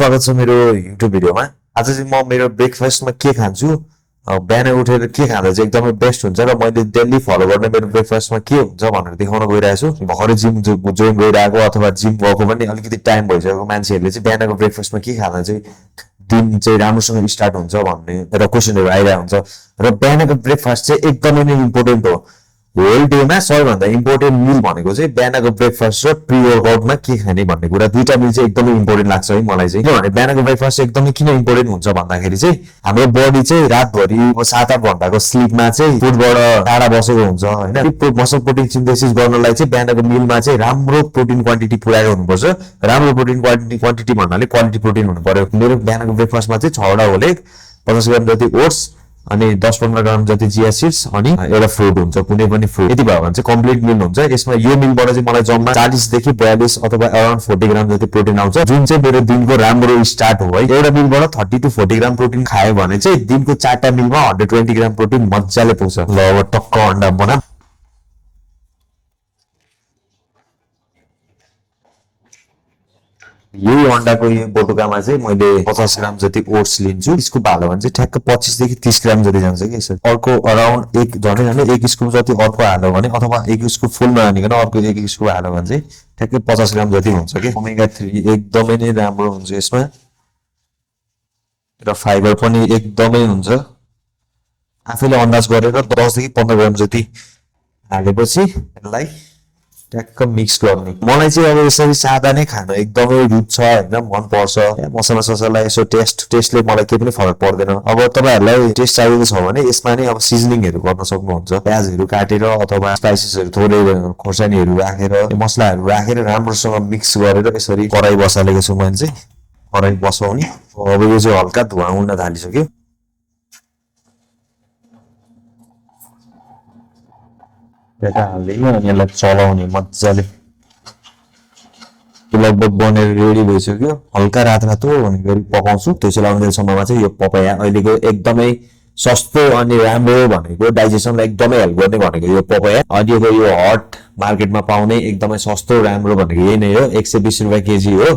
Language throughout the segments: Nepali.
स्वागत छ मेरो युट्युब भिडियोमा। आज चाहिँ म मेरो ब्रेकफास्टमा के खान्छु, बिहान उठेर के खाँदा चाहिँ एकदमै बेस्ट हुन्छ र मैले डेली फलो गर्ने मेरो ब्रेकफास्टमा के हुन्छ भनेर देखाउन गइरहेको छु। भर्खरै जिम जोइन गरिरहेको अथवा जिम गएको पनि अलिकति टाइम भइसकेको मान्छेहरूले चाहिँ बिहानको ब्रेकफास्टमा के खाँदा चाहिँ दिन चाहिँ राम्रोसँग स्टार्ट हुन्छ भन्ने एउटा क्वेसनहरू आइरहेको हुन्छ र बिहानको ब्रेकफास्ट चाहिँ एकदमै नै इम्पोर्टेन्ट हो। होल डेमा सबैभन्दा इम्पोर्टेन्ट मिल भनेको चाहिँ बिहानको ब्रेकफास्ट र प्री वर्कआउटमा के खाने भन्ने कुरा दुईटा मिल चाहिँ एकदमै इम्पोर्टेन्ट लाग्छ है मलाई चाहिँ। किनभने बिहानको ब्रेकफास्ट एकदमै किन इम्पोर्टेन्ट हुन्छ भन्दाखेरि चाहिँ हाम्रो बडी चाहिँ रातभरि 7-8 घण्टाको स्लिपमा चाहिँ फुडबाट टाढा बसेको हुन्छ होइन। मसल प्रोटिन सिन्थेसिस गर्नलाई चाहिँ बिहानको मिलमा चाहिँ राम्रो प्रोटिन क्वान्टिटी पुऱ्याएको हुनुपर्छ। राम्रो प्रोटिन क्वान्टिटी भन्नाले क्वालिटी प्रोटिन हुनु पर्यो। मेरो बिहानको ब्रेकफास्टमा चाहिँ 6वटा होल 50 ग्राम जति ओट्स अनि 10-15 ग्राम जति चिया सीड्स अनि एउटा फ्रुट हुन्छ, कुनै पनि फ्रुट। यति भयो भने चाहिँ कम्प्लिट मिल हुन्छ। यसमा यो मिलबाट चाहिँ मलाई जम्मा 40 देखि 42 अथवा अराउन्ड 40 ग्राम जति प्रोटिन आउँछ, जुन चाहिँ मेरो दिनको राम्रो स्टार्ट हो है। एउटा मिलबाट 30 to 40 ग्राम प्रोटिन खायो भने चाहिँ दिनको 4टा मिलमा 120 ग्राम प्रोटिन मजाले पुग्छ। ल अब टक्क अन्डा बना। यही अन्डाको यो बटुकामा चाहिँ मैले 50 ग्राम जति ओट्स लिन्छु। स्कुप हाल्यो भने चाहिँ ठ्याक्क 25 देखि 30 ग्राम जति जान्छ कि यसरी। अर्को अराउन्ड एक स्कुप जति अर्को हाल्यो भने अथवा एक स्कुप फुल नहालिकन अर्को एक स्कुप हाल्यो भने चाहिँ ठ्याक्कै 50 ग्राम जति हुन्छ कि। ओमेगा 3 एकदमै नै राम्रो हुन्छ यसमा र फाइबर पनि एकदमै हुन्छ। आफैले अन्दाज गरेर 10 देखि 15 ग्राम जति हालेपछि यसलाई ट्याक्क मिक्स गर्ने। मलाई चाहिँ अब यसरी सादा नै खान एकदमै रुच छ हैन, मन पर्छ। मसला ससला यसो टेस्टले मलाई केही पनि फरक पर्दैन। अब तपाईहरुलाई टेस्ट चाहिएको छ भने यसमा नै अब सिजनिङहरु गर्न सक्नुहुन्छ। प्याजहरु काटेर अथवा स्पाइसेसहरु थोरै खोर्सानीहरु राखेर मसलाहरु राखेर राम्रोसँग मिक्स गरेर यसरी कराई बसालेको छु मैले चाहिँ। कराई बसाउने अब यो चाहिँ हल्का धुवा उड्न थालिसक्यो। यता हाल्दै अनि यसलाई चलाउने मजाले। लगभग बनेर रेडी भइसक्यो। हल्का रातो अनि गरी पकाउँछु। त्यो चलाउनेसम्ममा चाहिँ यो पपाया अहिलेको एकदमै सस्तो अनि राम्रो भनेको डाइजेसनलाई एकदमै हेल्प गर्ने भनेको यो पपाया। अहिलेको यो हट मार्केटमा पाउने एकदमै सस्तो राम्रो भनेको यही नै हो। 120 रुपैयाँ केजी हो।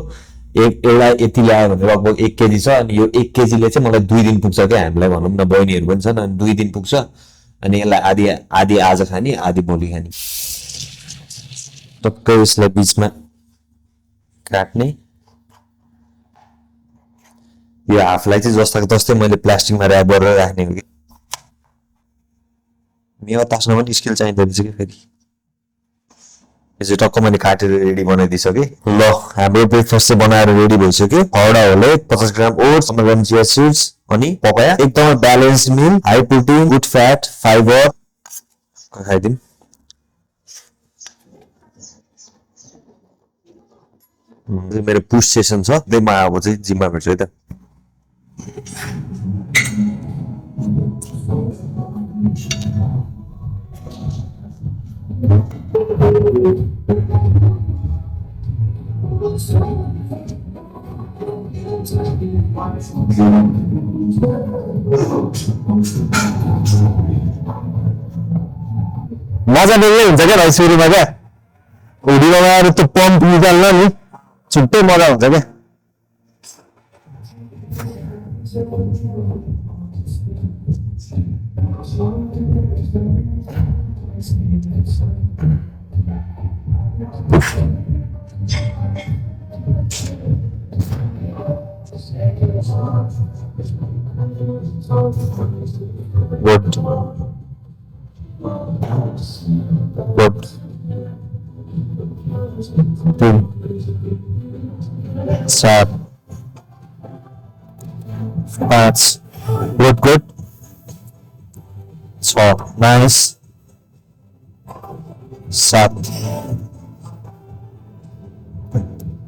एउटा यति ल्यायो भने लगभग 1 केजी छ अनि यो 1 केजीले चाहिँ मलाई 2 दिन पुग्छ क्या। हामीलाई भनौँ न बहिनीहरू पनि छन् अनि 2 दिन पुग्छ। अनि यसलाई आधी आज खाने आधी भोलि खाने। टक्कै यसलाई बीचमा काट्ने। यो हाफलाई चाहिँ जस्ताको तस्तै मैले प्लास्टिकमा र्याप गरेर राख्ने हो कि। मेवा तास्न पनि स्किल चाहिँदो रहेछ कि फेरि। यो चाहिँ टक्क मैले काटेर रेडी बनाइदिइसकेँ। ल हाम्रो ब्रेकफास्ट चाहिँ बनाएर रेडी भइसक्यो। 6वटा होल 50 ग्राम ओट्स 15 ग्राम चिया सीड्स अनि पपाया। एकदमै balance meal, high protein, good fat, fibre. खाइदिउँ। मेरो पुश सेसन छ। म अब चाहिँ जिममा भेट्छु है त। मजा बेग्लै हुन्छ क्या भाइ सुरुमा क्या। हुडी लगाएर त्यो पम्प निकाल्न नि छुट्टै मजा हुन्छ क्या। Good. Good. 7 5 good 6 nice 7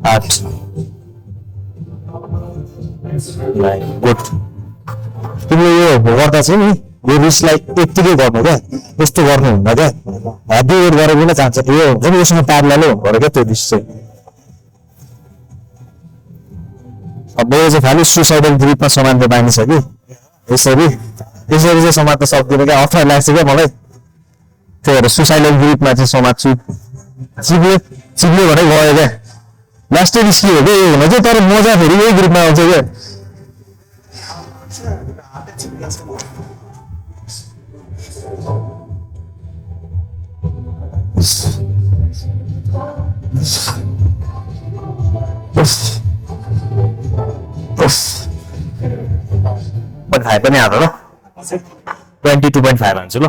8 9 good। तिमीले यो गर्दा चाहिँ नि यो रिसलाई यतिकै गर्नु क्या। यस्तो गर्नु हुन्न क्या। हेभी वेट गरेर पनि चाहन्छ यो हुन्छ नि योसँग प्यारललै हुनु पर्यो क्या त्यो रिस चाहिँ। अब यो चाहिँ खालि सुसाइडल ग्रुपमा समात्न पाइन्छ कि यसरी चाहिँ समात्न सक्दिनँ क्या। अप्ठ्यारो लाग्छ क्या मलाई। त्यही भएर सुसाइडल ग्रुपमा चाहिँ समात्छु। चिप्ले भने गयो क्या। लास्टै रिस्की हो क्या यो हुन चाहिँ तर मजा फेरि यही ग्रुपमा आउँछ क्या खाए पनि हाल्छ ल 22.5 हान्छु ल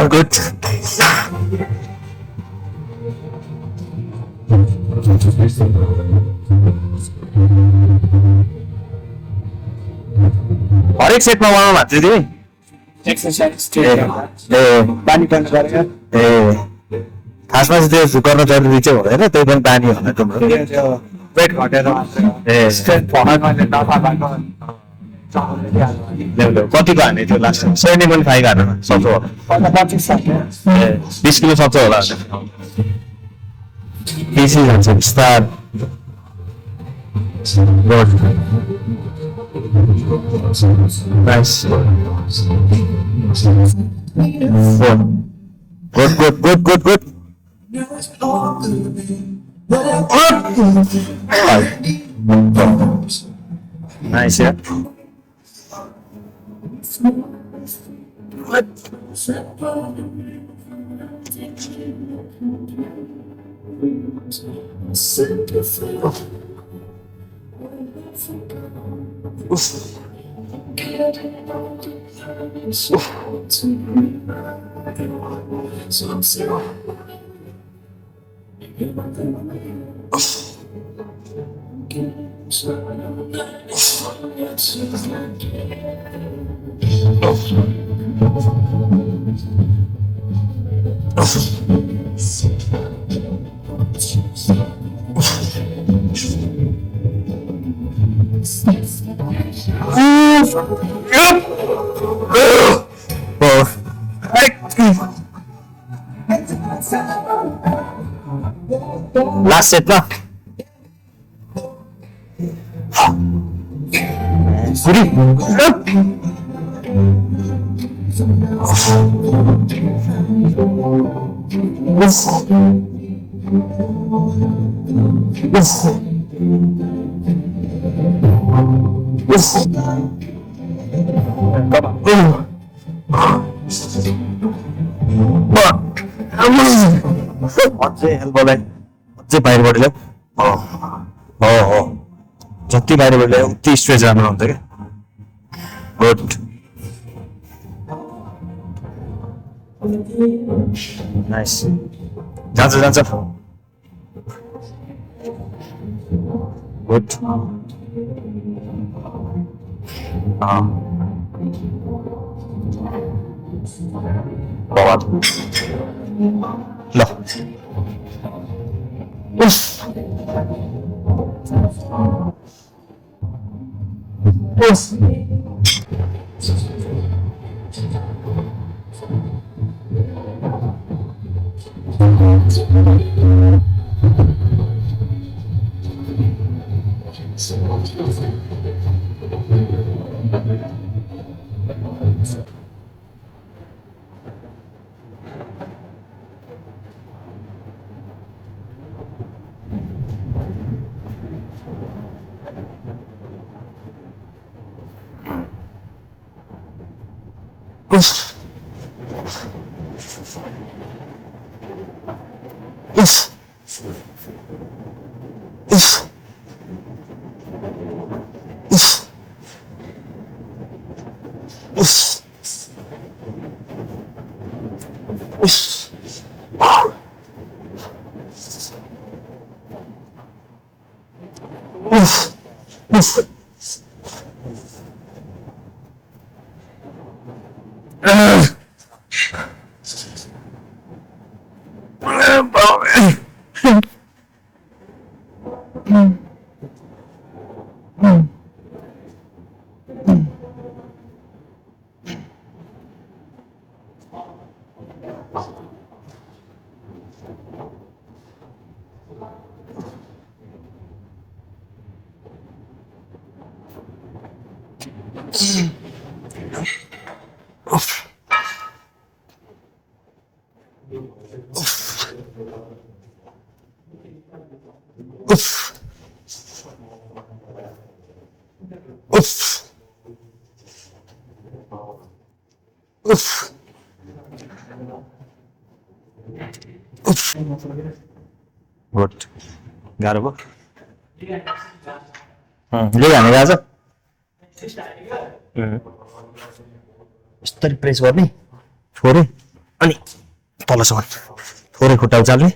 Good. हरेक सेटमा वान भात चाहिँ तिमी खासमा चाहिँ त्यो गर्न जरुरी चाहिँ हुँदैन त्यही पनि बानी होला तिम्रो वेट घटेर कतिको हाने थियो लास्ट 70.5 हाल्नु सक्छ होला 20 किलो सक्छ होला बेसी जान्छ बिस्तार Nice. Good. Nice, yeah. Last set lah. अझै बाहिरबाट ल्याऊ जति बाहिरबाट ल्याऊ उति स्ट्रेच राम्रो हुन्छ क्या गुड नाइस जान्छ गुड ल गुड गाह्रो भयो ले हाने गएको छ यस्तरी प्रेस गर्ने थोरै अनि तलसम्म थोरै खुट्टा उचाल्ने